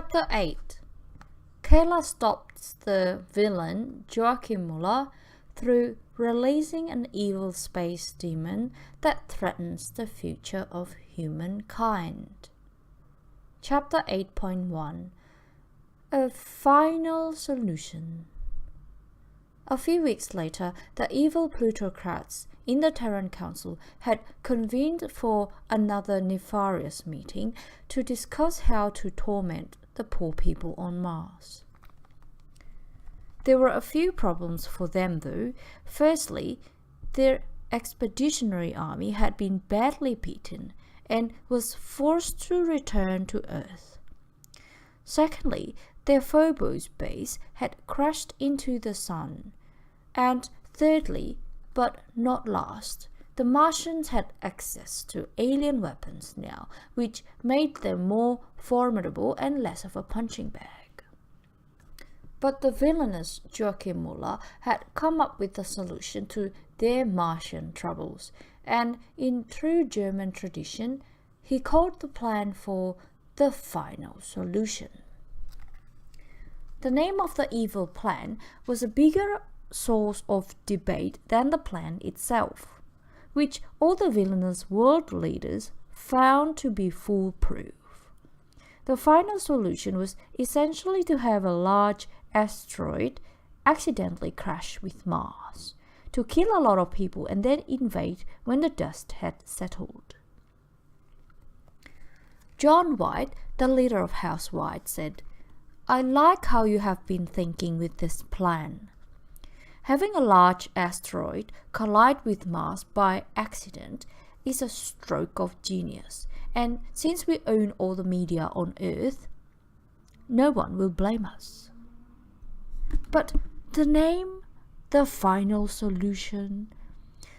Chapter 8. Keila stops the villain Joachim Muller through releasing an evil space demon that threatens the future of humankind. Chapter 8.1. A final solution. A few weeks later, the evil plutocrats in the Terran Council had convened for another nefarious meeting to discuss how to torment the poor people on Mars. There were a few problems for them though. Firstly, their expeditionary army had been badly beaten and was forced to return to Earth. Secondly, their Phobos base had crashed into the sun. And thirdly, but not last, the Martians had access to alien weapons now, which made them more formidable and less of a punching bag. But the villainous Joachim Muller had come up with a solution to their Martian troubles, and in true German tradition, he called the plan for the final solution. The name of the evil plan was a bigger source of debate than the plan itself, which all the villainous world leaders found to be foolproof. The final solution was essentially to have a large asteroid accidentally crash with Mars, to kill a lot of people and then invade when the dust had settled. John White, the leader of House White, said, "I like how you have been thinking with this plan. Having a large asteroid collide with Mars by accident is a stroke of genius, and since we own all the media on Earth, no one will blame us." But the name, the final solution,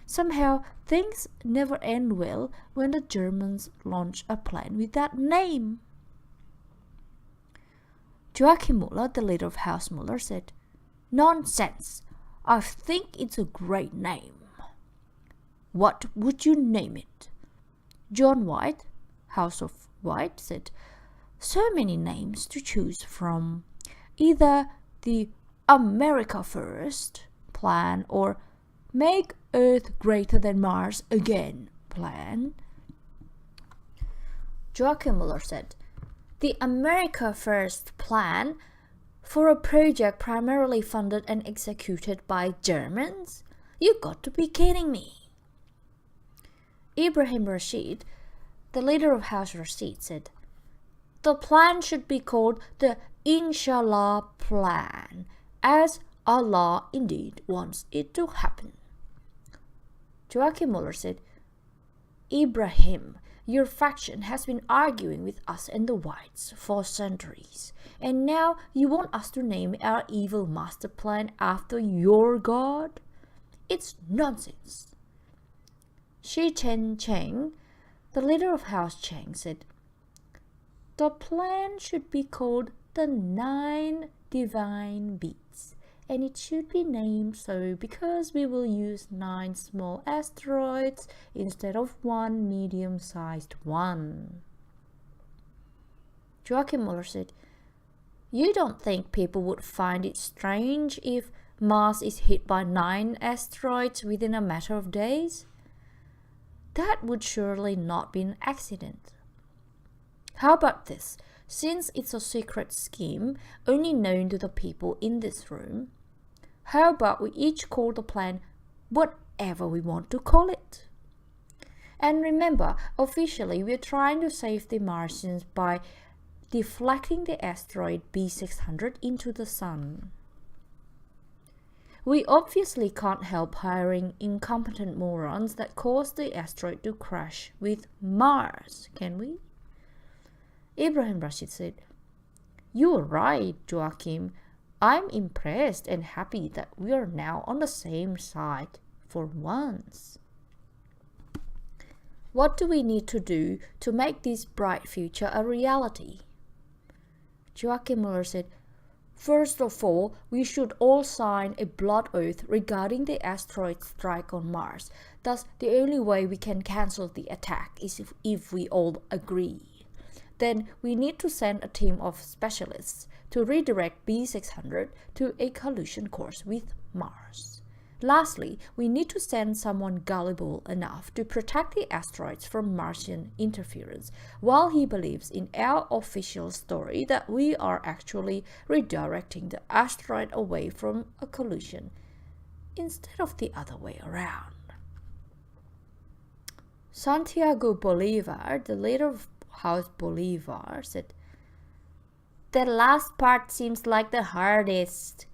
somehow things never end well when the Germans launch a plan with that name. Joachim Muller, the leader of House Muller, said, "Nonsense! I think it's a great name." "What would you name it?" John White, House of White, said, "So many names to choose from. Either the America First plan or Make Earth Greater Than Mars Again plan." Joachim Muller said, "The America First plan for a project primarily funded and executed by Germans? You got to be kidding me." Ibrahim Rashid, the leader of House Rashid, said, "The plan should be called the Inshallah plan, as Allah indeed wants it to happen." Joachim Muller said, "Ibrahim, your faction has been arguing with us and the Whites for centuries, and now you want us to name our evil master plan after your god? It's nonsense." Shi Chen Cheng, the leader of House Cheng, said, "The plan should be called the 9 Divine Beats, and it should be named so because we will use 9 small asteroids instead of 1 medium-sized one." Joachim Muller said, "You don't think people would find it strange if Mars is hit by 9 asteroids within a matter of days? That would surely not be an accident. How about this? Since it's a secret scheme only known to the people in this room, how about we each call the plan whatever we want to call it? And remember, officially we're trying to save the Martians by deflecting the asteroid B600 into the sun. We obviously can't help hiring incompetent morons that caused the asteroid to crash with Mars, can we?" Ibrahim Rashid said, "You're right, Joachim. I'm impressed and happy that we are now on the same side for once. What do we need to do to make this bright future a reality?" Joachim Muller said, "First of all, we should all sign a blood oath regarding the asteroid strike on Mars. Thus, the only way we can cancel the attack is if we all agree. then we need to send a team of specialists to redirect B600 to a collision course with Mars. Lastly, we need to send someone gullible enough to protect the asteroids from Martian interference, while he believes in our official story that we are actually redirecting the asteroid away from a collision, instead of the other way around. Santiago Bolivar, the leader of House Bolivar, said, "The last part seems like the hardest.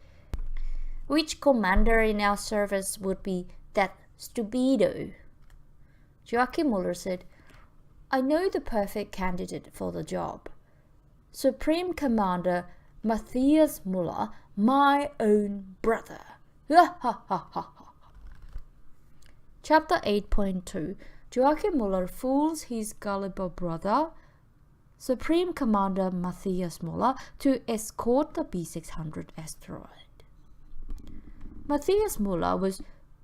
Which commander in our service would be that stupido?" Joachim Muller said, "I know the perfect candidate for the job. Supreme Commander Matthias Muller, my own brother." Chapter 8.2 Joachim Muller fools his gullible brother, Supreme Commander Matthias Muller, to escort the B600 asteroid. Matthias Muller was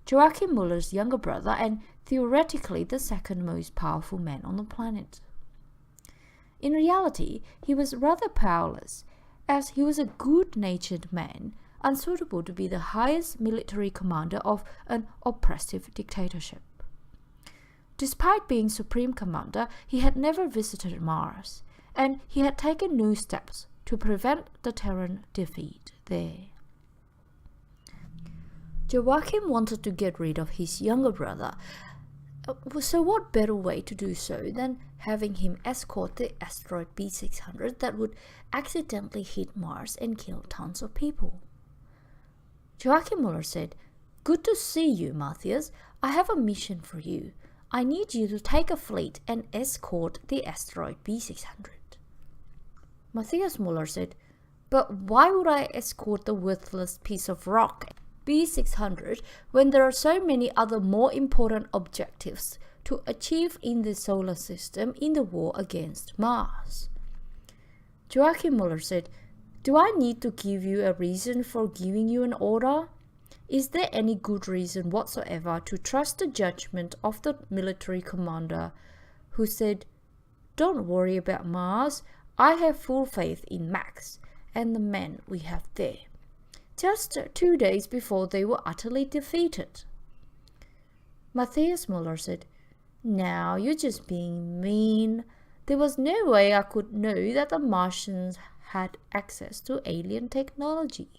Joachim Muller's younger brother and theoretically the second most powerful man on the planet. In reality, he was rather powerless, as he was a good-natured man, unsuitable to be the highest military commander of an oppressive dictatorship. Despite being Supreme Commander, he had never visited Mars, and he had taken no steps to prevent the Terran defeat there. Joachim wanted to get rid of his younger brother, so what better way to do so than having him escort the asteroid B600 that would accidentally hit Mars and kill tons of people? Joachim Muller said, "Good to see you, Matthias. I have a mission for you. I need you to take a fleet and escort the asteroid B600. Matthias Muller said, "But why would I escort the worthless piece of rock B600 when there are so many other more important objectives to achieve in the solar system in the war against Mars?" Joachim Muller said, "Do I need to give you a reason for giving you an order? Is there any good reason whatsoever to trust the judgment of the military commander who said, 'Don't worry about Mars, I have full faith in Max and the men we have there,' just 2 days before they were utterly defeated?" Matthias Muller said, "Now you're just being mean. There was no way I could know that the Martians had access to alien technology."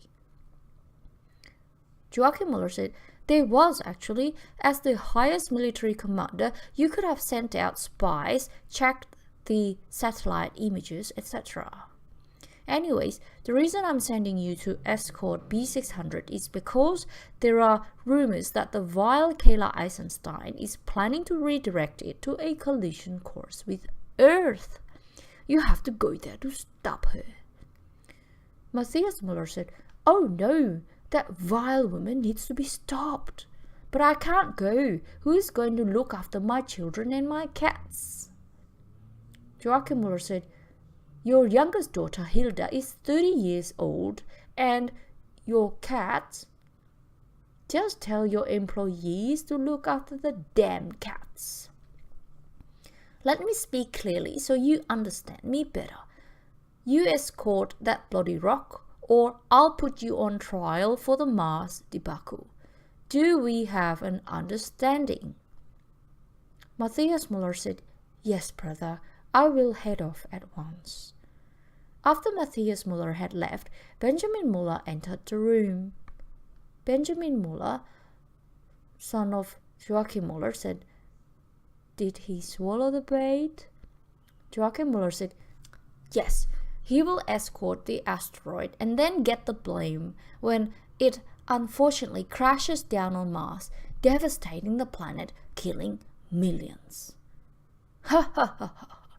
Joachim Muller said, "There was actually. As the highest military commander, you could have sent out spies, checked the satellite images, etc. Anyways, the reason I'm sending you to escort B600 is because there are rumors that the vile Keila Eisenstein is planning to redirect it to a collision course with Earth. You have to go there to stop her." Matthias Muller said, "Oh no, that vile woman needs to be stopped. But I can't go. Who is going to look after my children and my cats?" Joachim Muller said, "Your youngest daughter, Hilda, is 30 years old, and your cats? Just tell your employees to look after the damn cats. Let me speak clearly so you understand me better. You escort that bloody rock, or I'll put you on trial for the Mars debacle. Do we have an understanding?" Matthias Muller said, "Yes, brother, I will head off at once." After Matthias Muller had left, Benjamin Muller entered the room. Benjamin Muller, son of Joachim Muller, said, "Did he swallow the bait?" Joachim Muller said, "Yes, he will escort the asteroid and then get the blame when it unfortunately crashes down on Mars, devastating the planet, killing millions." Ha ha ha ha.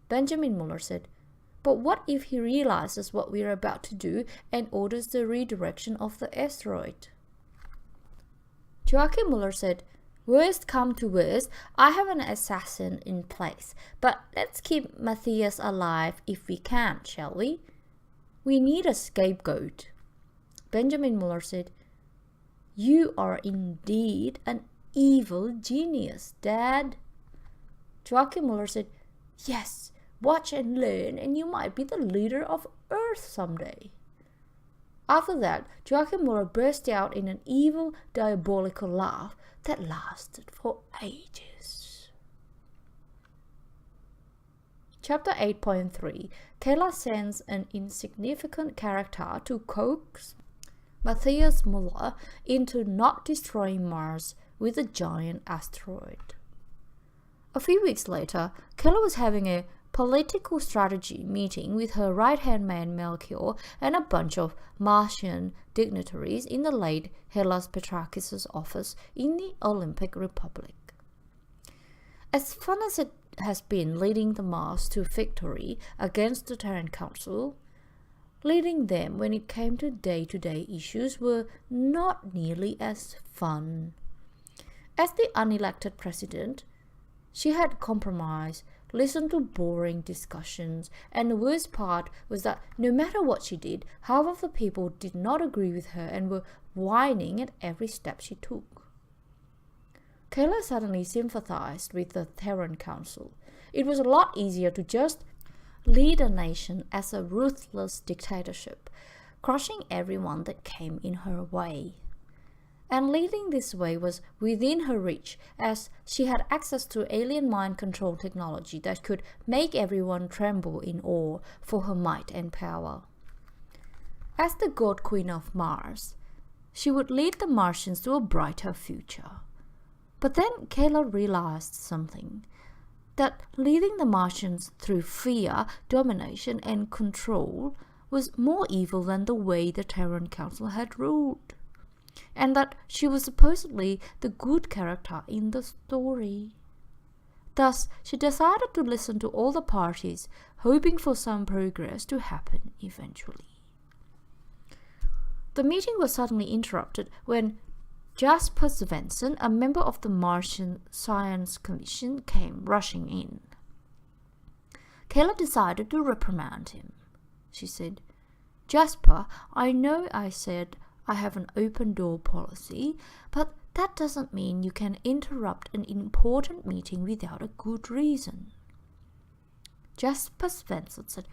Benjamin Muller said, "But what if he realizes what we're about to do and orders the redirection of the asteroid?" Joachim Muller said, "Worst come to worst, I have an assassin in place, but let's keep Matthias alive if we can, shall we? We need a scapegoat." Benjamin Muller said, "You are indeed an evil genius, Dad." Joachim Muller said, "Yes, Watch and learn, and you might be the leader of Earth someday." After that, Joachim Muller burst out in an evil, diabolical laugh that lasted for ages. Chapter 8.3. Keila sends an insignificant character to coax Matthias Muller into not destroying Mars with a giant asteroid. A few weeks later, Keila was having a political strategy meeting with her right-hand man Melchior and a bunch of Martian dignitaries in the late Hellas Petrakis' office in the Olympic Republic. As fun as it has been leading the Mars to victory against the Terran Council, leading them when it came to day-to-day issues were not nearly as fun. As the unelected president, she had compromised, listened to boring discussions, and the worst part was that no matter what she did, half of the people did not agree with her and were whining at every step she took. Keila suddenly sympathized with the Terran Council. It was a lot easier to just lead a nation as a ruthless dictatorship, crushing everyone that came in her way. And leading this way was within her reach, as she had access to alien mind control technology that could make everyone tremble in awe for her might and power. As the God Queen of Mars, she would lead the Martians to a brighter future. But then Keila realized something, that leading the Martians through fear, domination, and control was more evil than the way the Terran Council had ruled, and that she was supposedly the good character in the story. Thus, she decided to listen to all the parties, hoping for some progress to happen eventually. The meeting was suddenly interrupted when Jasper Svensson, a member of the Martian Science Commission, came rushing in. Keila decided to reprimand him. She said, "Jasper, I know I said I have an open door policy, but that doesn't mean you can interrupt an important meeting without a good reason." Jasper Svensson said,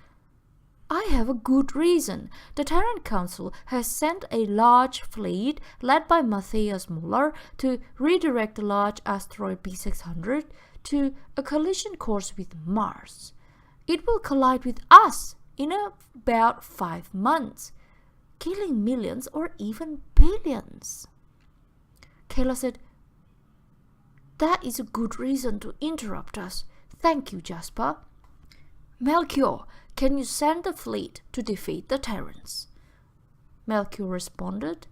"I have a good reason. The Terran Council has sent a large fleet led by Matthias Muller to redirect the large asteroid B600 to a collision course with Mars. It will collide with us in about 5 months, killing millions or even billions." Keila said, "That is a good reason to interrupt us. Thank you, Jasper. Melchior, can you send the fleet to defeat the Terrans?" Melchior responded.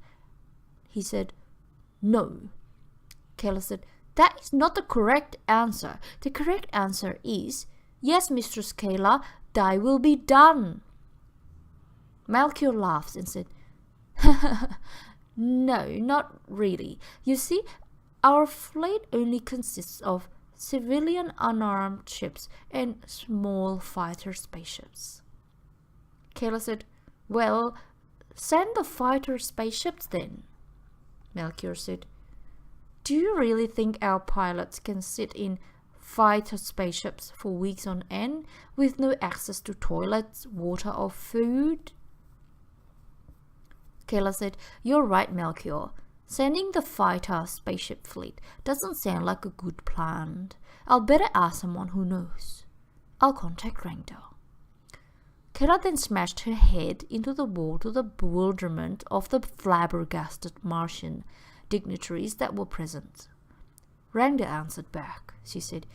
He said, "No." Keila said, "That is not the correct answer. The correct answer is, yes, Mistress Keila, thy will be done." Melchior laughed and said, "No, not really. You see, our fleet only consists of civilian unarmed ships and small fighter spaceships." Keila said, "Well, send the fighter spaceships then." Melchior said, "Do you really think our pilots can sit in fighter spaceships for weeks on end with no access to toilets, water, or food?" Keila said, "You're right, Melchior. Sending the fighter spaceship fleet doesn't sound like a good plan. I'll better ask someone who knows. I'll contact Rangda." Keila then smashed her head into the wall to the bewilderment of the flabbergasted Martian dignitaries that were present. Rangda answered back. She said,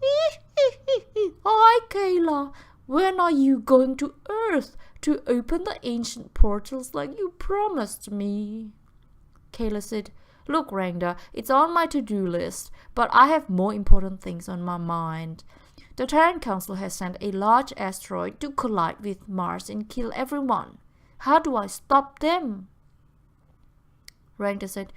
"Hi, Keila. When are you going to Earth to open the ancient portals like you promised me?" Keila said, "Look, Rangda, it's on my to-do list, but I have more important things on my mind. The Terran Council has sent a large asteroid to collide with Mars and kill everyone. How do I stop them?" Rangda said,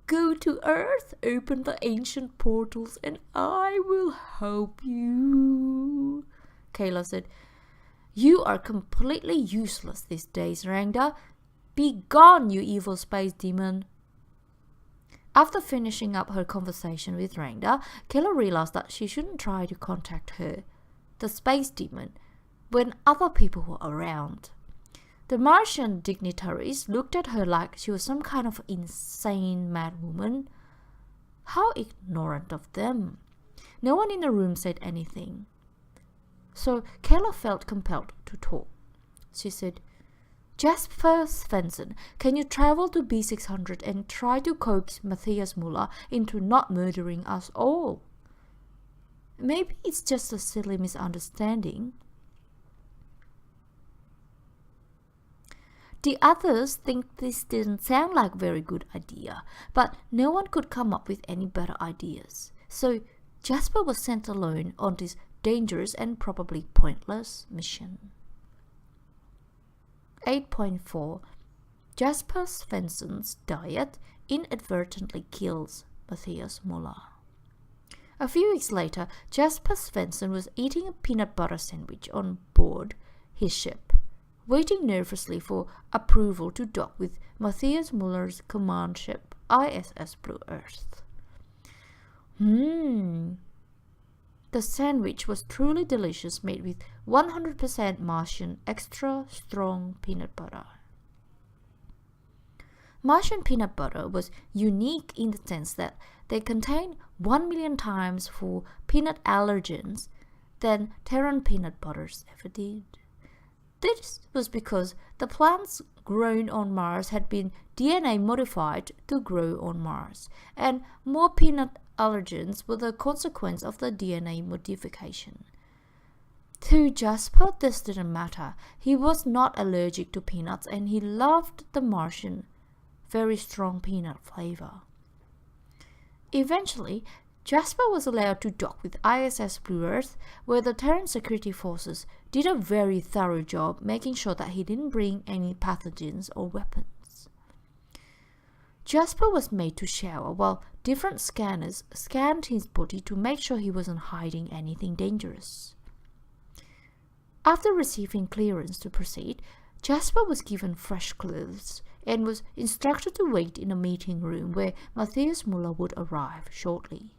"Go to Earth, open the ancient portals, and I will help you." Keila said, "You are completely useless these days, Rangda. Be gone, you evil space demon." After finishing up her conversation with Rangda, Keila realized that she shouldn't try to contact her. the space demon, when other people were around. The Martian dignitaries looked at her like she was some kind of insane madwoman. How ignorant of them. No one in the room said anything. So Keila felt compelled to talk. She said, "Jasper Svensson, can you travel to B600 and try to coax Matthias Muller into not murdering us all? Maybe it's just a silly misunderstanding." The others think this didn't sound like a very good idea, but no one could come up with any better ideas. So Jasper was sent alone on this dangerous and probably pointless mission. 8.4 Jasper Svensson's diet inadvertently kills Matthias Muller. A few weeks later, Jasper Svensson was eating a peanut butter sandwich on board his ship, waiting nervously for approval to dock with Matthias Muller's command ship, ISS Blue Earth. The sandwich was truly delicious, made with 100% Martian extra strong peanut butter. Martian peanut butter was unique in the sense that they contained 1 million times more peanut allergens than Terran peanut butters ever did. This was because the plants grown on Mars had been DNA modified to grow on Mars, and more peanut allergens were the consequence of the DNA modification. To Jasper, this didn't matter. He was not allergic to peanuts, and he loved the Martian, very strong peanut flavor. Eventually, Jasper was allowed to dock with ISS Blue Earth, where the Terran security forces did a very thorough job making sure that he didn't bring any pathogens or weapons. Jasper was made to shower while different scanners scanned his body to make sure he wasn't hiding anything dangerous. After receiving clearance to proceed, Jasper was given fresh clothes and was instructed to wait in a meeting room where Matthias Muller would arrive shortly.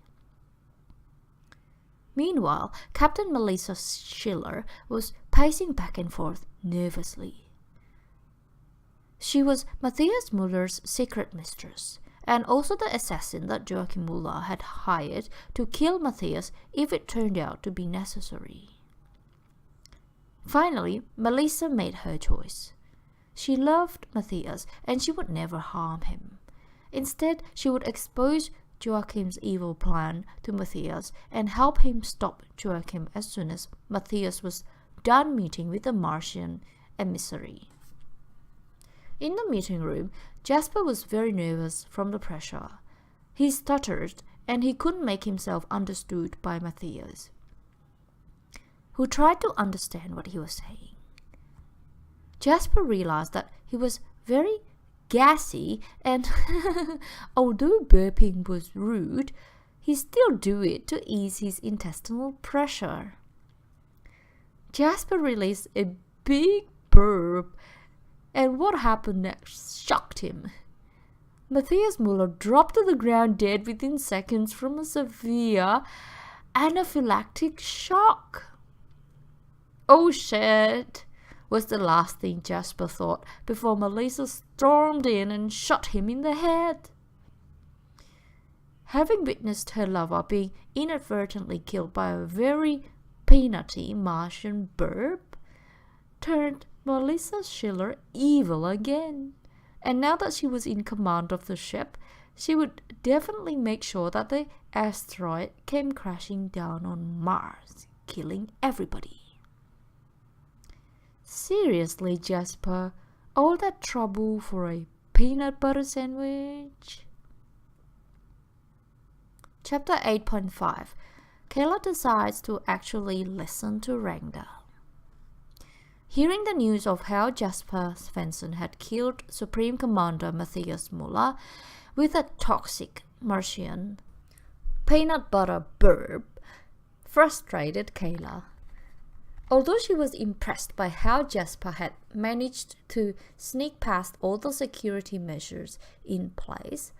Meanwhile, Captain Melissa Schiller was pacing back and forth nervously. She was Matthias Muller's secret mistress, and also the assassin that Joachim Muller had hired to kill Matthias if it turned out to be necessary. Finally, Melissa made her choice. She loved Matthias, and she would never harm him. Instead, she would expose Joachim's evil plan to Matthias and help him stop Joachim as soon as Matthias was done meeting with the Martian emissary. In the meeting room, Jasper was very nervous from the pressure. He stuttered and he couldn't make himself understood by Matthias, who tried to understand what he was saying. Jasper realized that he was very gassy, and although burping was rude, he still do it to ease his intestinal pressure. Jasper released a big burp, and what happened next shocked him. Matthias Muller dropped to the ground dead within seconds from a severe anaphylactic shock. "Oh shit," was the last thing Jasper thought before Melissa stormed in and shot him in the head. Having witnessed her lover being inadvertently killed by a very peanutty Martian burp, turned Melissa Schiller evil again. And now that she was in command of the ship, she would definitely make sure that the asteroid came crashing down on Mars, killing everybody. Seriously, Jasper, all that trouble for a peanut butter sandwich? Chapter 8.5 Keila decides to actually listen to Rangda. Hearing the news of how Jasper Svensson had killed Supreme Commander Matthias Muller with a toxic Martian peanut butter burp frustrated Keila. Although she was impressed by how Jasper had managed to sneak past all the security measures in place,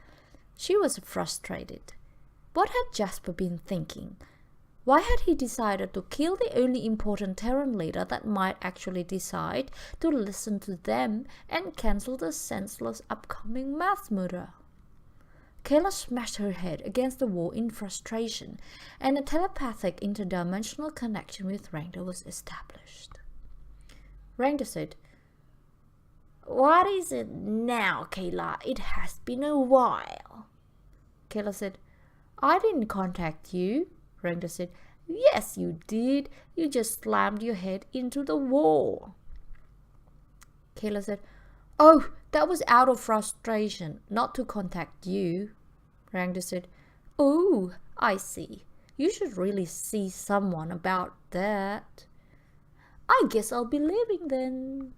she was frustrated. What had Jasper been thinking? Why had he decided to kill the only important Terran leader that might actually decide to listen to them and cancel the senseless upcoming mass murder? Keila smashed her head against the wall in frustration, and a telepathic interdimensional connection with Rangda was established. Rangda said, "What is it now, Keila? It has been a while." Keila said, "I didn't contact you." Rangda said, "Yes, you did. You just slammed your head into the wall." Keila said, "Oh, that was out of frustration, not to contact you." Rangda said, "Oh, I see. You should really see someone about that." "I guess I'll be leaving then."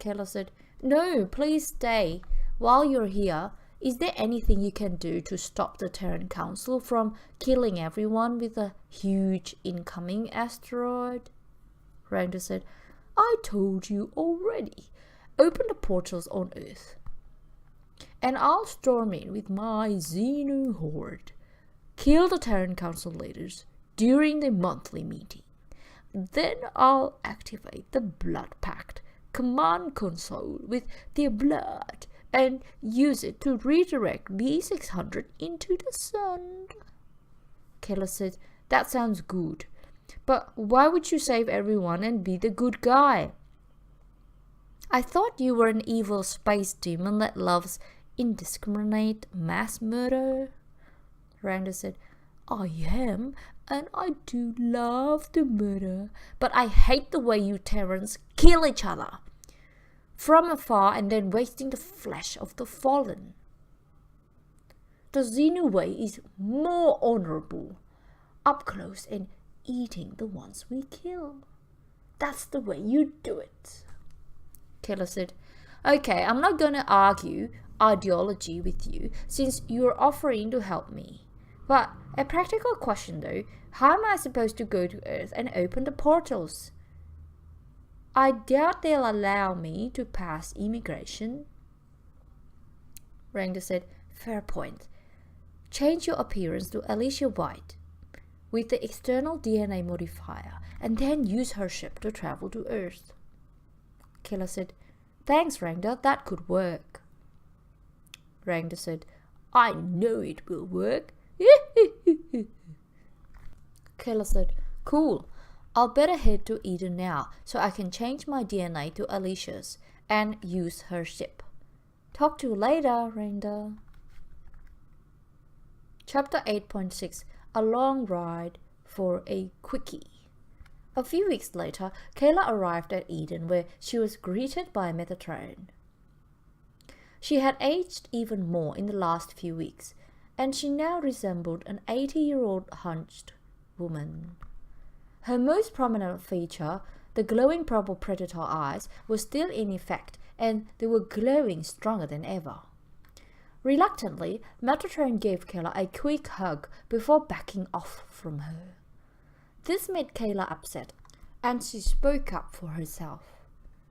Keila said, "No, please stay. While you're here, is there anything you can do to stop the Terran Council from killing everyone with a huge incoming asteroid?" Rangda said, "I told you already. Open the portals on Earth, and I'll storm in with my Xenu horde. Kill the Terran Council leaders during the monthly meeting. Then I'll activate the Blood Pact command console with their blood and use it to redirect B600 into the sun." Keila said, "That sounds good. But why would you save everyone and be the good guy?" "I thought you were an evil space demon that loves indiscriminate mass murder." Rangda said, "I am, and I do love the murder, but I hate the way you Terrans kill each other from afar and then wasting the flesh of the fallen. The Xenu way is more honorable, up close and eating the ones we kill. That's the way you do it." Keila said, "Okay, I'm not going to argue ideology with you since you're offering to help me. But a practical question though, how am I supposed to go to Earth and open the portals? I doubt they'll allow me to pass immigration." Rangda said, "Fair point. Change your appearance to Alicia White with the external DNA modifier and then use her ship to travel to Earth." Keila said, "Thanks, Rangda, that could work." Rangda said, "I know it will work." Keila said, "Cool. I'll better head to Eden now so I can change my DNA to Alicia's and use her ship. Talk to you later, Rangda." Chapter 8.6 A Long Ride for a Quickie. A few weeks later, Keila arrived at Eden where she was greeted by Metatron. She had aged even more in the last few weeks, and she now resembled an 80-year-old hunched woman. Her most prominent feature, the glowing purple predator eyes, was still in effect, and they were glowing stronger than ever. Reluctantly, Metatron gave Keila a quick hug before backing off from her. This made Keila upset, and she spoke up for herself.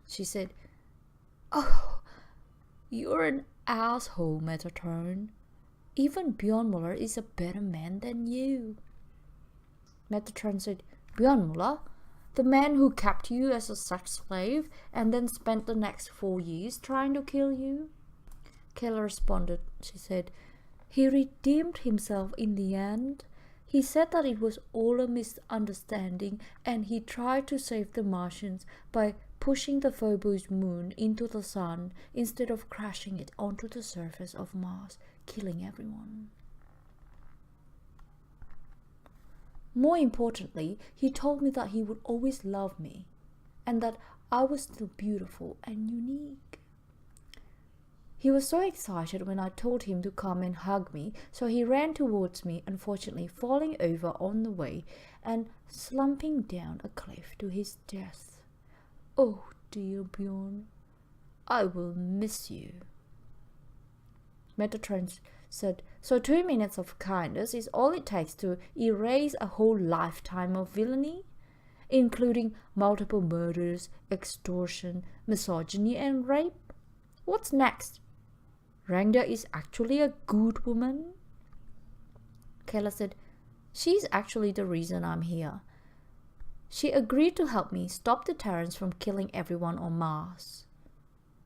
She said, "Oh, you're an asshole, Metatron. Even Bjorn Muller is a better man than you." Metatron said, "Bjorn Muller? The man who kept you as a sex slave and then spent the next 4 years trying to kill you?" Keila responded. She said, "He redeemed himself in the end. He said that it was all a misunderstanding and he tried to save the Martians by pushing the Phobos moon into the sun instead of crashing it onto the surface of Mars, killing everyone. More importantly, he told me that he would always love me and that I was still beautiful and unique. He was so excited when I told him to come and hug me, so he ran towards me, unfortunately falling over on the way and slumping down a cliff to his death. Oh dear Bjorn, I will miss you." Metatron said, "So 2 minutes of kindness is all it takes to erase a whole lifetime of villainy, including multiple murders, extortion, misogyny and rape? What's next? Rangda is actually a good woman?" Keila said, She's actually the reason I'm here. She agreed to help me stop the Terrans from killing everyone on Mars.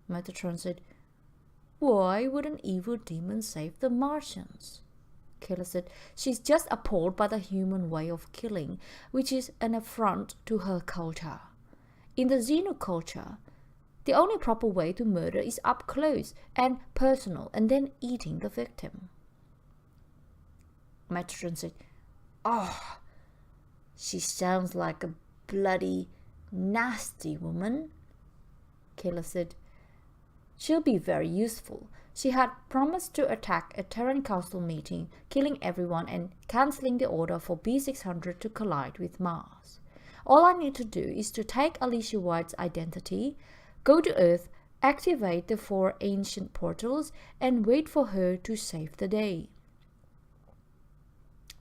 Metatron said, "Why would an evil demon save the Martians?" Keila said, "She's just appalled by the human way of killing, which is an affront to her culture. In the xenoculture, the only proper way to murder is up close and personal and then eating the victim." Metatron said, "Oh, she sounds like a bloody nasty woman." Keila said, "She'll be very useful. She had promised to attack a Terran Council meeting, killing everyone and cancelling the order for B600 to collide with Mars. All I need to do is to take Alicia White's identity, go to Earth, activate the 4 ancient portals, and wait for her to save the day."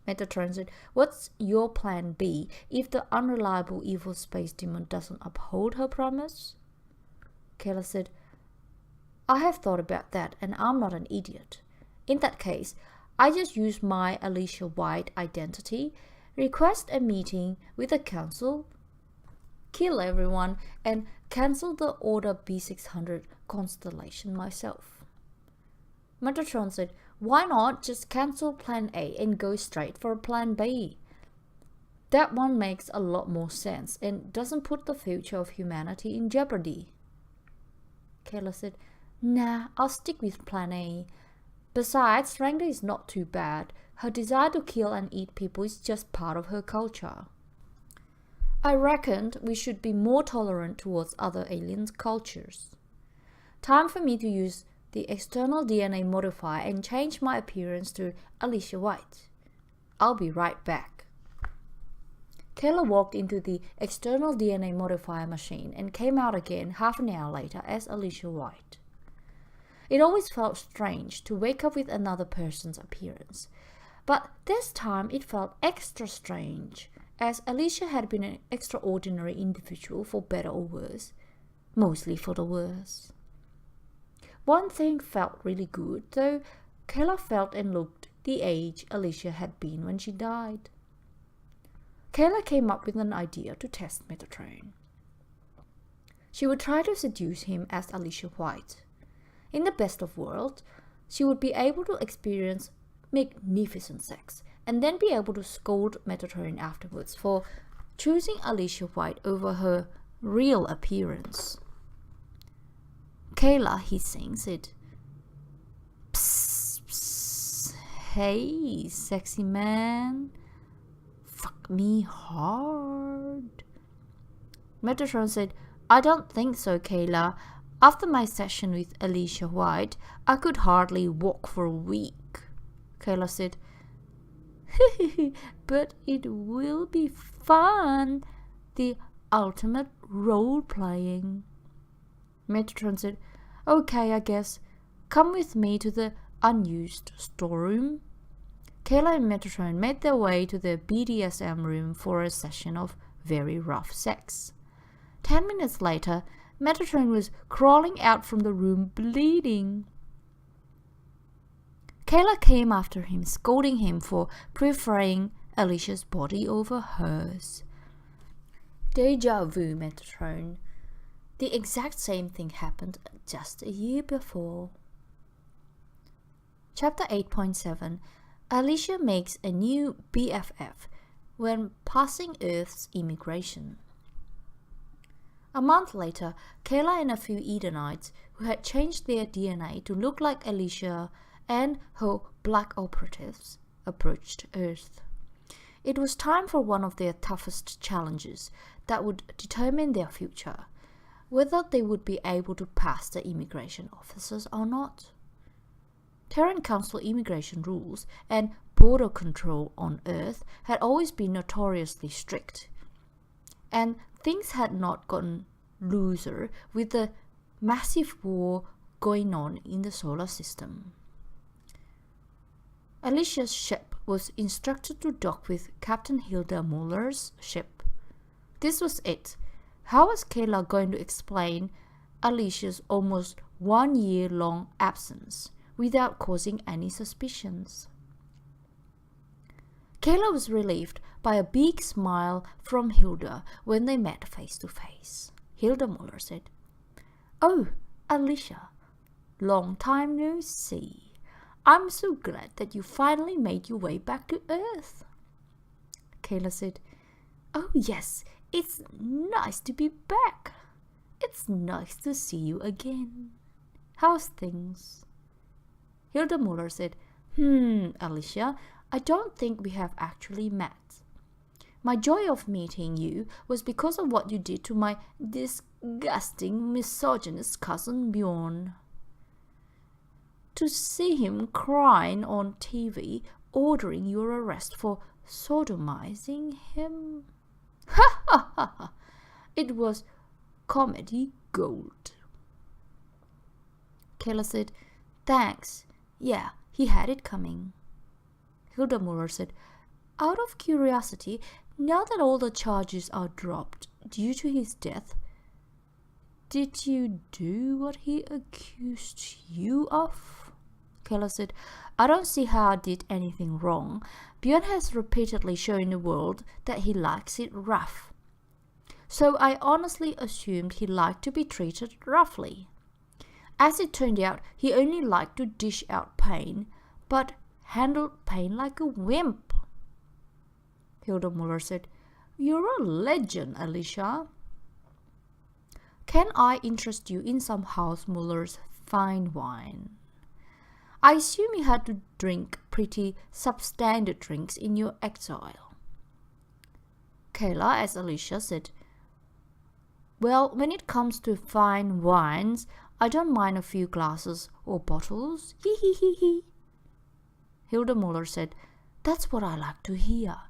Metatron said, "What's your plan B if the unreliable evil space demon doesn't uphold her promise?" Keila said, "I have thought about that and I'm not an idiot. In that case, I just use my Alicia White identity, request a meeting with the council, kill everyone, and cancel the Order B600 constellation myself." Metatron said, "Why not just cancel Plan A and go straight for Plan B? That one makes a lot more sense and doesn't put the future of humanity in jeopardy." Keila said, "Nah, I'll stick with Plan A. Besides, Rangda is not too bad. Her desire to kill and eat people is just part of her culture. I reckoned we should be more tolerant towards other alien cultures. Time for me to use the external DNA modifier and change my appearance to Alicia White. I'll be right back." Keila walked into the external DNA modifier machine and came out again half an hour later as Alicia White. It always felt strange to wake up with another person's appearance, but this time it felt extra strange, as Alicia had been an extraordinary individual for better or worse, mostly for the worse. One thing felt really good, though. Keila felt and looked the age Alicia had been when she died. Keila came up with an idea to test Metatron. She would try to seduce him as Alicia White. In the best of worlds, she would be able to experience magnificent sex and then be able to scold Metatron afterwards for choosing Alicia White over her real appearance. Keila, hissing, said, "Psst, psst, hey, sexy man, fuck me hard." Metatron said, "I don't think so, Keila. After my session with Alicia White, I could hardly walk for a week." Keila said, "But it will be fun. The ultimate role-playing." Metatron said, "Okay, I guess. Come with me to the unused storeroom." Keila and Metatron made their way to the BDSM room for a session of very rough sex. 10 minutes later, Metatron was crawling out from the room bleeding. Keila came after him, scolding him for preferring Alicia's body over hers. Deja vu, Metatron. The exact same thing happened just a year before. Chapter 8.7. Alicia makes a new BFF when passing Earth's immigration. A month later, Keila and a few Edenites who had changed their DNA to look like Alicia and her black operatives approached Earth. It was time for one of their toughest challenges that would determine their future, whether they would be able to pass the immigration officers or not. Terran Council immigration rules and border control on Earth had always been notoriously strict, and things had not gotten looser with the massive war going on in the solar system. Alicia's ship was instructed to dock with Captain Hilda Muller's ship. This was it. How was Keila going to explain Alicia's almost 1 year long absence without causing any suspicions? Keila was relieved by a big smile from Hilda when they met face to face. Hilda Muller said, "Oh, Alicia, long time no see. I'm so glad that you finally made your way back to Earth." Keila said, "Oh yes, it's nice to be back. It's nice to see you again. How's things?" Hilda Muller said, Alicia, I don't think we have actually met. My joy of meeting you was because of what you did to my disgusting, misogynist cousin Bjorn. To see him crying on TV, ordering your arrest for sodomizing him. Ha ha ha ha! It was comedy gold." Keila said, "Thanks. Yeah, he had it coming." Hilda Muller said, "Out of curiosity, now that all the charges are dropped due to his death, did you do what he accused you of?" Keila said, "I don't see how I did anything wrong. Bjorn has repeatedly shown the world that he likes it rough. So I honestly assumed he liked to be treated roughly. As it turned out, he only liked to dish out pain, but handled pain like a wimp." Hilda Muller said, "You're a legend, Alicia. Can I interest you in some House Muller's fine wine? I assume you had to drink pretty substandard drinks in your exile." Keila, as Alicia, said, "Well, when it comes to fine wines, I don't mind a few glasses or bottles. Hee hee hee hee." Hilda Muller said, "That's what I like to hear.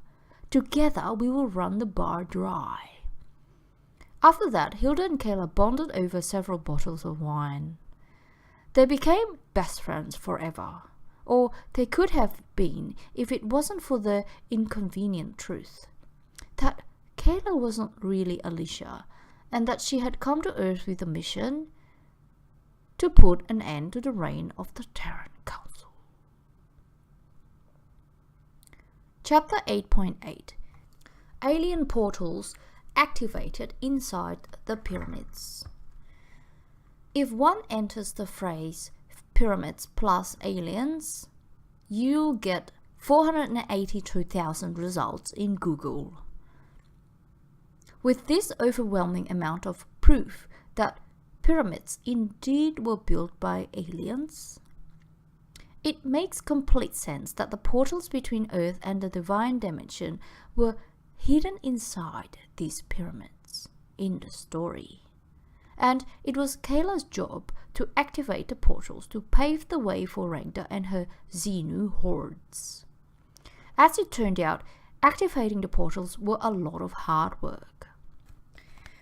Together we will run the bar dry." After that, Hilda and Keila bonded over several bottles of wine. They became best friends forever, or they could have been if it wasn't for the inconvenient truth that Keila wasn't really Alicia, and that she had come to Earth with a mission to put an end to the reign of the Terran Council. Chapter 8.8 Alien Portals Activated Inside the Pyramids. If one enters the phrase pyramids plus aliens, you'll get 482,000 results in Google. With this overwhelming amount of proof that pyramids indeed were built by aliens, it makes complete sense that the portals between Earth and the Divine Dimension were hidden inside these pyramids in the story. And it was Keila's job to activate the portals to pave the way for Rangda and her Xenu hordes. As it turned out, activating the portals were a lot of hard work.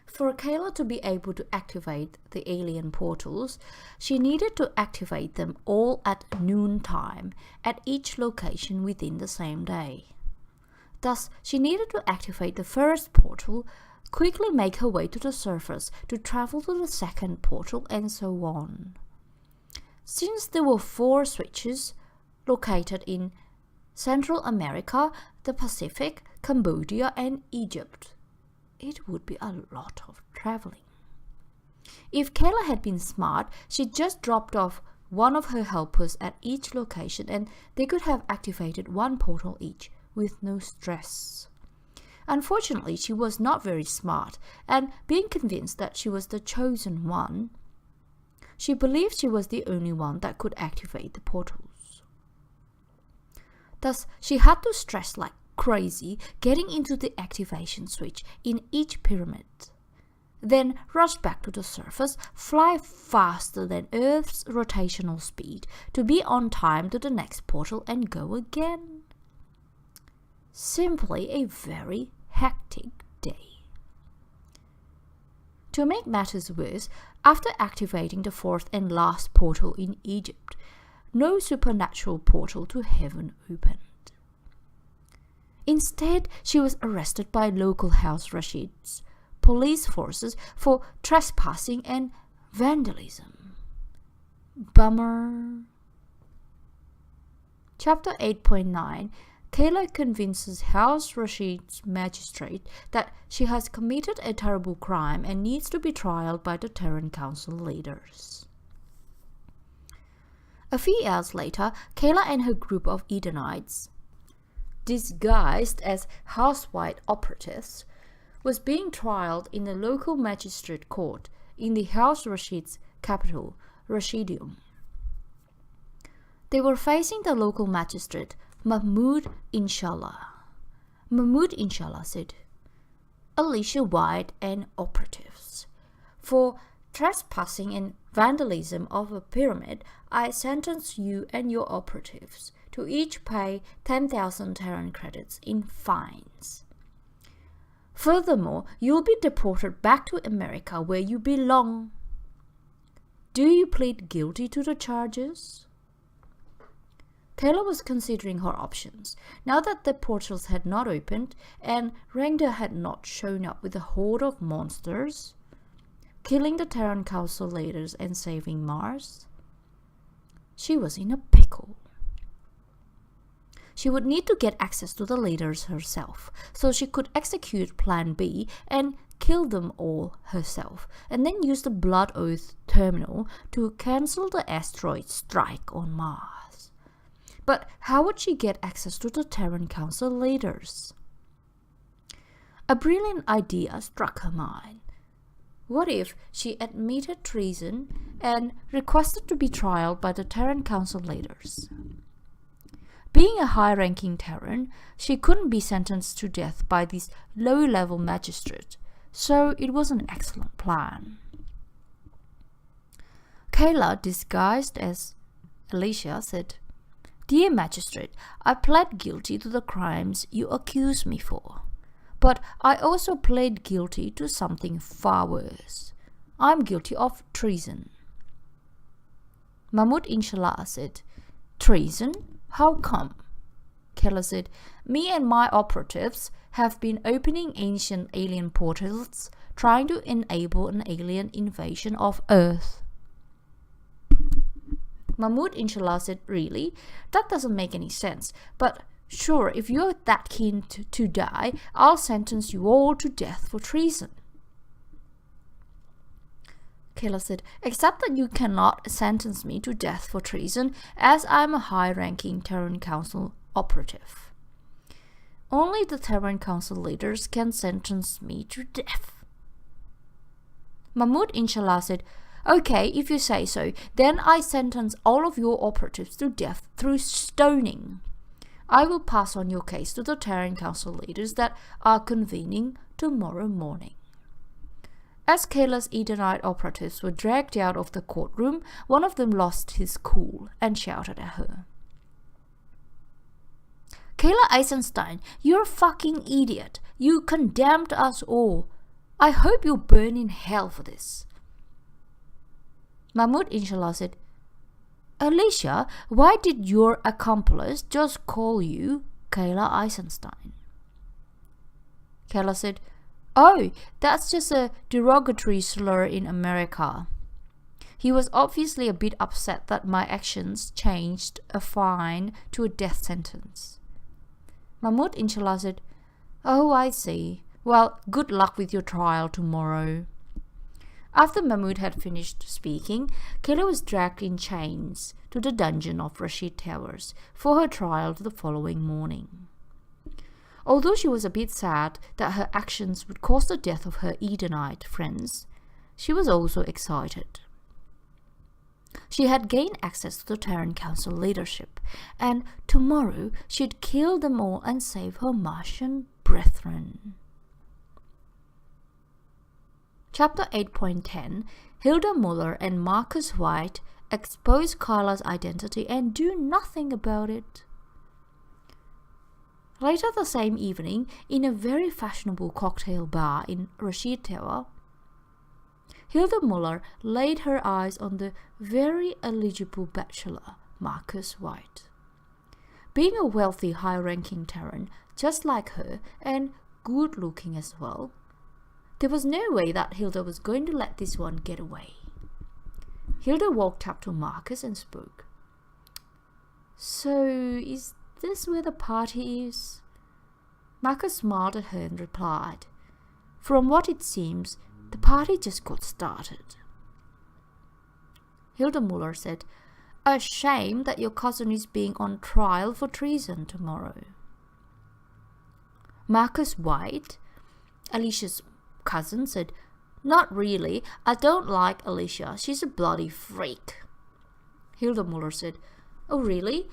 For Keila to be able to activate the alien portals, she needed to activate them all at noontime at each location within the same day. Thus, she needed to activate the first portal, quickly make her way to the surface to travel to the second portal, and so on. Since there were 4 switches located in Central America, the Pacific, Cambodia, and Egypt, it would be a lot of traveling. If Keila had been smart, she just dropped off one of her helpers at each location and they could have activated 1 portal each with no stress. Unfortunately, she was not very smart, and being convinced that she was the chosen one, she believed she was the only one that could activate the portals. Thus, she had to stress like crazy getting into the activation switch in each pyramid, then rush back to the surface, fly faster than Earth's rotational speed to be on time to the next portal and go again. Simply a very hectic day. To make matters worse, after activating the 4th and last portal in Egypt, no supernatural portal to heaven opened. Instead, she was arrested by local House Rashid's police forces for trespassing and vandalism. Bummer. Chapter 8.9 Keila convinces House Rashid's magistrate that she has committed a terrible crime and needs to be trialed by the Terran Council leaders. A few hours later, Keila and her group of Edenites, disguised as housewide operatives, was being trialed in the local magistrate court in the House Rashid's capital, Rashidium. They were facing the local magistrate, Mahmoud Inshallah. Mahmoud Inshallah said, "Alicia White and operatives. For trespassing and vandalism of a pyramid, I sentence you and your operatives to each pay 10,000 Terran credits in fines. Furthermore, you'll be deported back to America where you belong. Do you plead guilty to the charges?" Keila was considering her options. Now that the portals had not opened and Rangda had not shown up with a horde of monsters, killing the Terran Council leaders and saving Mars, she was in a pickle. She would need to get access to the leaders herself, so she could execute Plan B and kill them all herself, and then use the Blood Oath terminal to cancel the asteroid strike on Mars. But how would she get access to the Terran Council leaders? A brilliant idea struck her mind. What if she admitted treason and requested to be trialed by the Terran Council leaders? Being a high-ranking Terran, she couldn't be sentenced to death by this low-level magistrate, so it was an excellent plan. Keila, disguised as Alicia, said, "Dear Magistrate, I pled guilty to the crimes you accuse me for. But I also pled guilty to something far worse. I'm guilty of treason." Mahmoud Inshallah said, "Treason? How come?" Keila said, "Me and my operatives have been opening ancient alien portals, trying to enable an alien invasion of Earth." Mahmoud Inshallah said, "Really? That doesn't make any sense. But sure, if you're that keen to die, I'll sentence you all to death for treason." Keila said, "Except that you cannot sentence me to death for treason, as I'm a high-ranking Terran Council operative. Only the Terran Council leaders can sentence me to death." Mahmoud Inshallah said, "Okay, if you say so, then I sentence all of your operatives to death through stoning. I will pass on your case to the Terran Council leaders that are convening tomorrow morning." As Keila's Edenite operatives were dragged out of the courtroom, one of them lost his cool and shouted at her, "Keila Eisenstein, you're a fucking idiot. You condemned us all. I hope you'll burn in hell for this." Mahmoud Inshallah said, "Alicia, why did your accomplice just call you Keila Eisenstein?" Keila said, "Oh, that's just a derogatory slur in America. He was obviously a bit upset that my actions changed a fine to a death sentence." Mahmoud Inshallah said, "Oh, I see. Well, good luck with your trial tomorrow." After Mahmoud had finished speaking, Keila was dragged in chains to the dungeon of Rashid Towers for her trial the following morning. Although she was a bit sad that her actions would cause the death of her Edenite friends, she was also excited. She had gained access to the Terran Council leadership, and tomorrow she'd kill them all and save her Martian brethren. Chapter 8.10, Hilda Muller and Marcus White expose Keila's identity and do nothing about it. Later the same evening, in a very fashionable cocktail bar in Rashid Tower, Hilda Muller laid her eyes on the very eligible bachelor, Marcus White. Being a wealthy, high-ranking Terran, just like her, and good-looking as well, there was no way that Hilda was going to let this one get away. Hilda walked up to Marcus and spoke. "So, is this where the party is?" Marcus smiled at her and replied, "From what it seems, the party just got started." Hilda Muller said, "A shame that your cousin is being on trial for treason tomorrow." Marcus White, Alicia's cousin, said, "Not really. I don't like Alicia. She's a bloody freak." Hilda Muller said, "Oh really?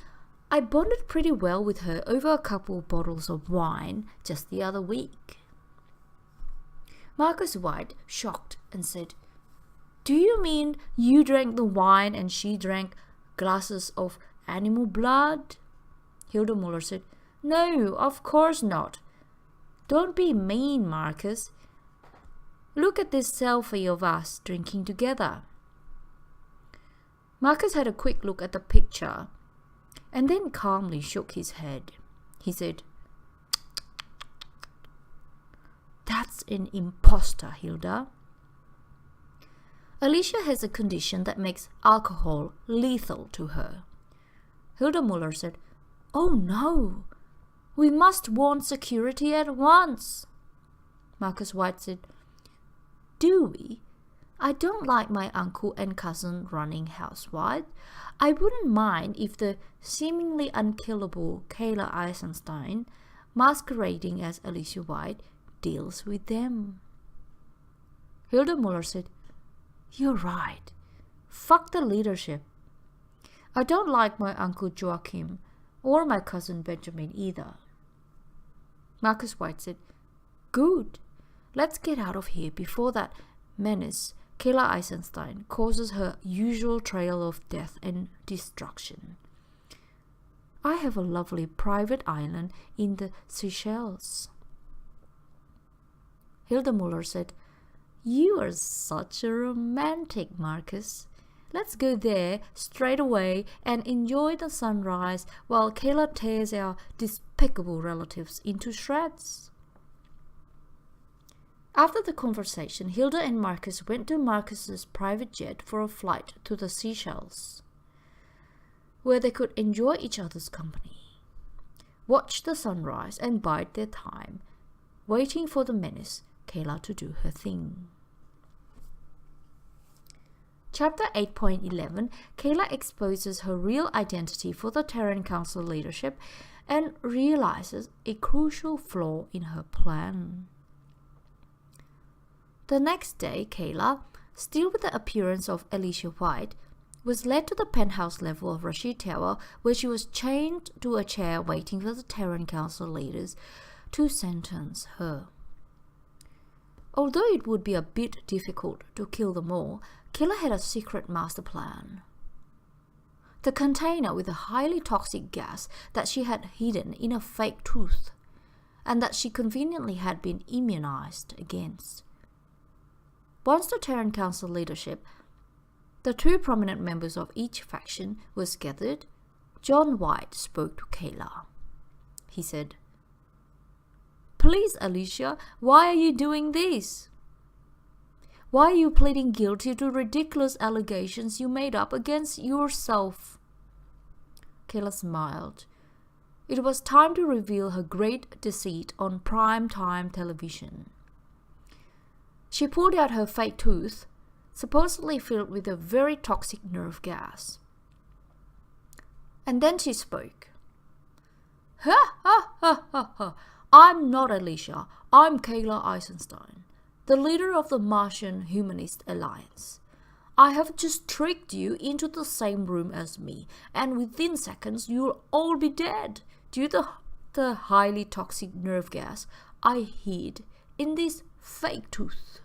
I bonded pretty well with her over a couple of bottles of wine just the other week." Marcus White, shocked, and said, "Do you mean you drank the wine and she drank glasses of animal blood?" Hilda Muller said, "No, of course not. Don't be mean, Marcus. Look at this selfie of us drinking together." Marcus had a quick look at the picture and then calmly shook his head. He said, "That's an imposter, Hilda. Alicia has a condition that makes alcohol lethal to her." Hilda Muller said, "Oh no, we must warn security at once." Marcus White said, "Do we? I don't like my uncle and cousin running housewide. I wouldn't mind if the seemingly unkillable Keila Eisenstein, masquerading as Alicia White, deals with them." Hilda Muller said, "You're right. Fuck the leadership. I don't like my uncle Joachim or my cousin Benjamin either." Marcus White said, "Good. Let's get out of here before that menace, Keila Eisenstein, causes her usual trail of death and destruction. I have a lovely private island in the Seychelles." Hilda Muller said, "You are such a romantic, Marcus. Let's go there straight away and enjoy the sunrise while Keila tears our despicable relatives into shreds." After the conversation, Hilda and Marcus went to Marcus's private jet for a flight to the Seychelles, where they could enjoy each other's company, watch the sunrise, and bide their time, waiting for the menace, Keila, to do her thing. Chapter 8.11, Keila exposes her real identity for the Terran Council leadership and realizes a crucial flaw in her plan. The next day, Keila, still with the appearance of Alicia White, was led to the penthouse level of Rashid Tower, where she was chained to a chair waiting for the Terran Council leaders to sentence her. Although it would be a bit difficult to kill them all, Keila had a secret master plan. The container with a highly toxic gas that she had hidden in a fake tooth, and that she conveniently had been immunized against. Once the Terran Council leadership, the two prominent members of each faction, was gathered, John White spoke to Keila. He said, "Please, Alicia, why are you doing this? Why are you pleading guilty to ridiculous allegations you made up against yourself?" Keila smiled. It was time to reveal her great deceit on prime-time television. She pulled out her fake tooth, supposedly filled with a very toxic nerve gas. And then she spoke. "Ha ha ha ha ha! I'm not Alicia. I'm Keila Eisenstein, the leader of the Martian Humanist Alliance. I have just tricked you into the same room as me, and within seconds you'll all be dead due to the highly toxic nerve gas I hid in this fake tooth."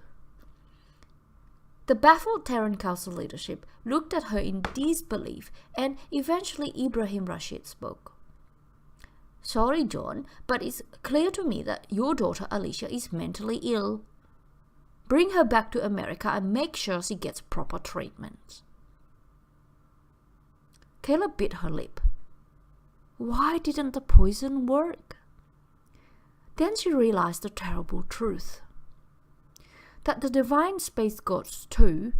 The baffled Terran Council leadership looked at her in disbelief, and eventually Ibrahim Rashid spoke. "Sorry, John, but it's clear to me that your daughter Alicia is mentally ill. Bring her back to America and make sure she gets proper treatment." Keila bit her lip. Why didn't the poison work? Then she realized the terrible truth. That the Divine Space Gods 2,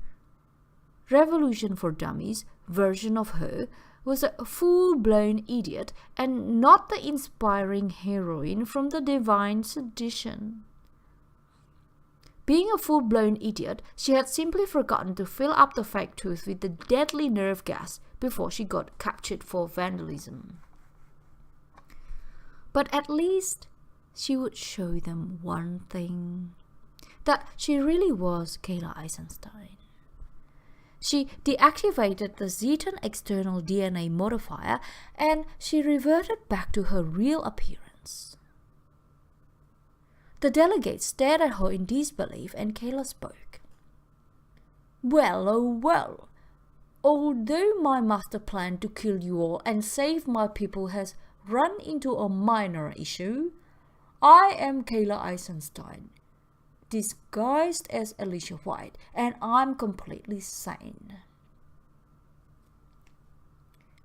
Revolution for Dummies version of her was a full-blown idiot and not the inspiring heroine from the Divine Sedition. Being a full-blown idiot, she had simply forgotten to fill up the fake tooth with the deadly nerve gas before she got captured for vandalism. But at least she would show them one thing, that she really was Keila Eisenstein. She deactivated the Zetan external DNA modifier and she reverted back to her real appearance. The delegates stared at her in disbelief and Keila spoke. "Well, oh well. Although my master plan to kill you all and save my people has run into a minor issue, I am Keila Eisenstein, disguised as Alicia White, and I'm completely sane."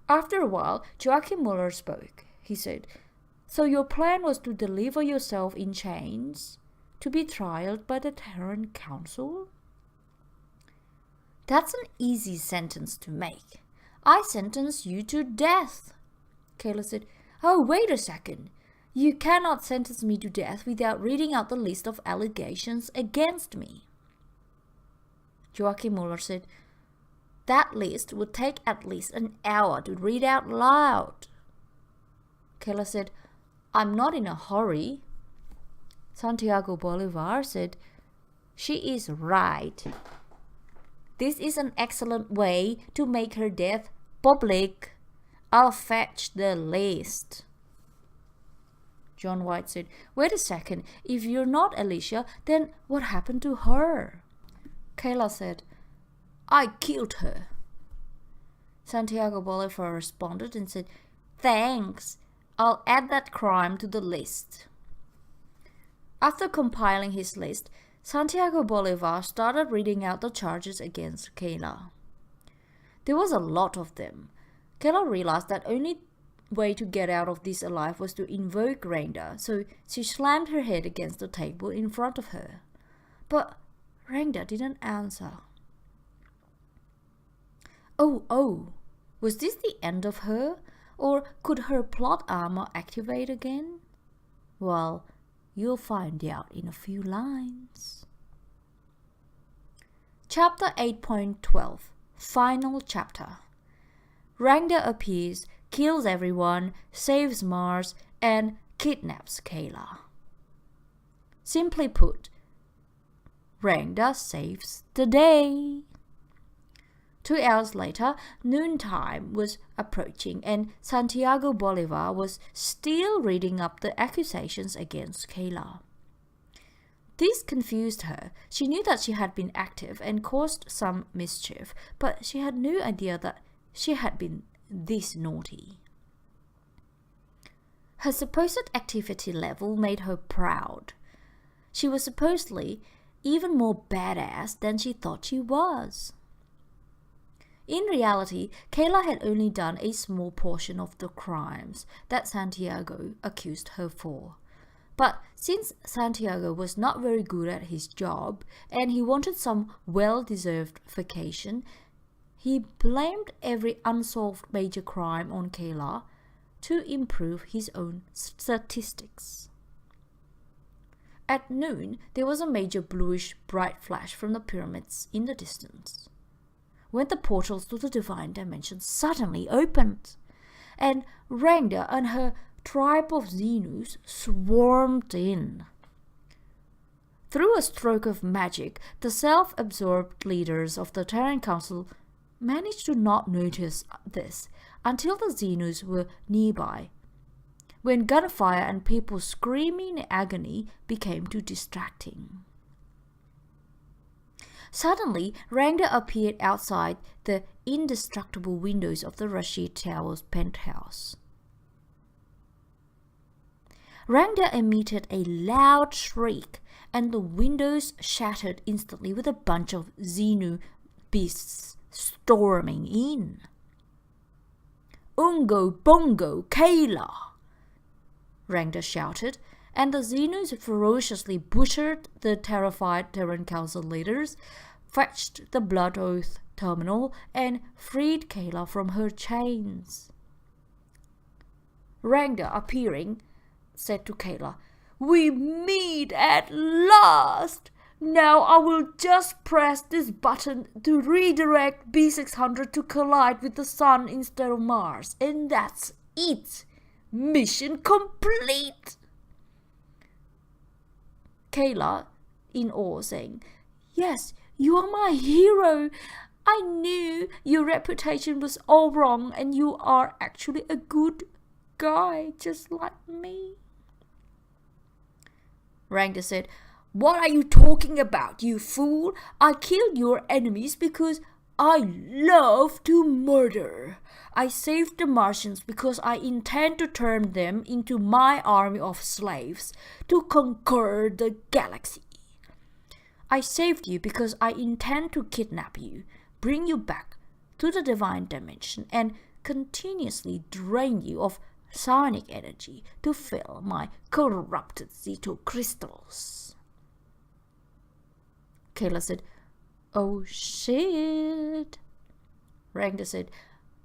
After a while, Joachim Muller spoke. He said, "So your plan was to deliver yourself in chains, to be trialed by the Terran Council?" "That's an easy sentence to make. I sentence you to death." Keila said, "Oh, wait a second. You cannot sentence me to death without reading out the list of allegations against me." Joachim Muller said, "That list would take at least an hour to read out loud." Keila said, "I'm not in a hurry." Santiago Bolivar said, "She is right. This is an excellent way to make her death public. I'll fetch the list." John White said, "Wait a second, if you're not Alicia, then what happened to her?" Keila said, "I killed her." Santiago Bolivar responded and said, "Thanks, I'll add that crime to the list." After compiling his list, Santiago Bolivar started reading out the charges against Keila. There was a lot of them. Keila realized that only way to get out of this alive was to invoke Rangda, so she slammed her head against the table in front of her. But Rangda didn't answer. Oh, was this the end of her? Or could her plot armor activate again? Well, you'll find out in a few lines. Chapter 8.12 Final Chapter. Rangda appears, kills everyone, saves Mars, and kidnaps Keila. Simply put, Rangda saves the day. 2 hours later, noontime was approaching and Santiago Bolivar was still reading up the accusations against Keila. This confused her. She knew that she had been active and caused some mischief, but she had no idea that she had been this naughty. Her supposed activity level made her proud. She was supposedly even more badass than she thought she was. In reality, Keila had only done a small portion of the crimes that Santiago accused her for. But since Santiago was not very good at his job and he wanted some well-deserved vacation, he blamed every unsolved major crime on Keila to improve his own statistics. At noon, there was a major bluish bright flash from the pyramids in the distance, when the portals to the divine dimension suddenly opened, and Rangda and her tribe of Xenus swarmed in. Through a stroke of magic, the self-absorbed leaders of the Terran Council managed to not notice this until the Xenus were nearby, when gunfire and people screaming in agony became too distracting. Suddenly, Rangda appeared outside the indestructible windows of the Rashid Tower's penthouse. Rangda emitted a loud shriek, and the windows shattered instantly with a bunch of Xenu beasts storming in. "Ungo Bongo Keila!" Rangda shouted, and the Xenus ferociously butchered the terrified Terran Council leaders, fetched the blood oath terminal and freed Keila from her chains. Rangda, appearing, said to Keila, "We meet at last! Now I will just press this button to redirect B600 to collide with the Sun instead of Mars, and that's it! Mission complete!" Keila, in awe, saying, "Yes, you are my hero. I knew your reputation was all wrong and you are actually a good guy just like me." Rangda said, "What are you talking about, you fool? I killed your enemies because I love to murder. I saved the Martians because I intend to turn them into my army of slaves to conquer the galaxy. I saved you because I intend to kidnap you, bring you back to the divine dimension, and continuously drain you of psionic energy to fill my corrupted Zito crystals." Keila said, "Oh shit." Rangda said,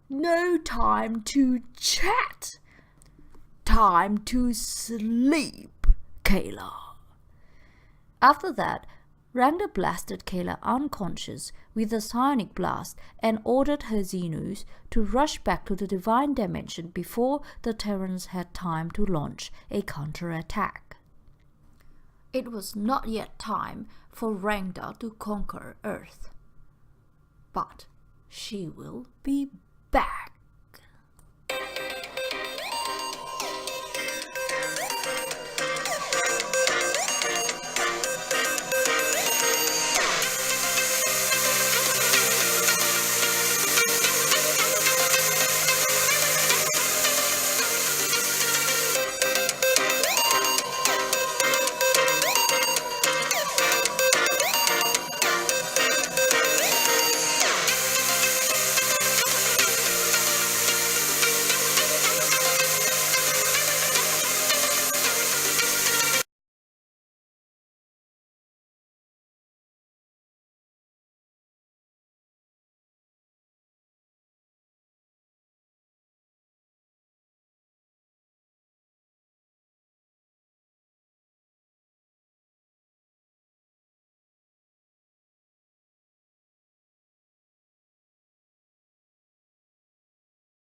"No time to chat. Time to sleep, Keila." After that, Rangda blasted Keila unconscious with a psionic blast and ordered her Xenos to rush back to the divine dimension before the Terrans had time to launch a counterattack. It was not yet time for Rangda to conquer Earth, but she will be back.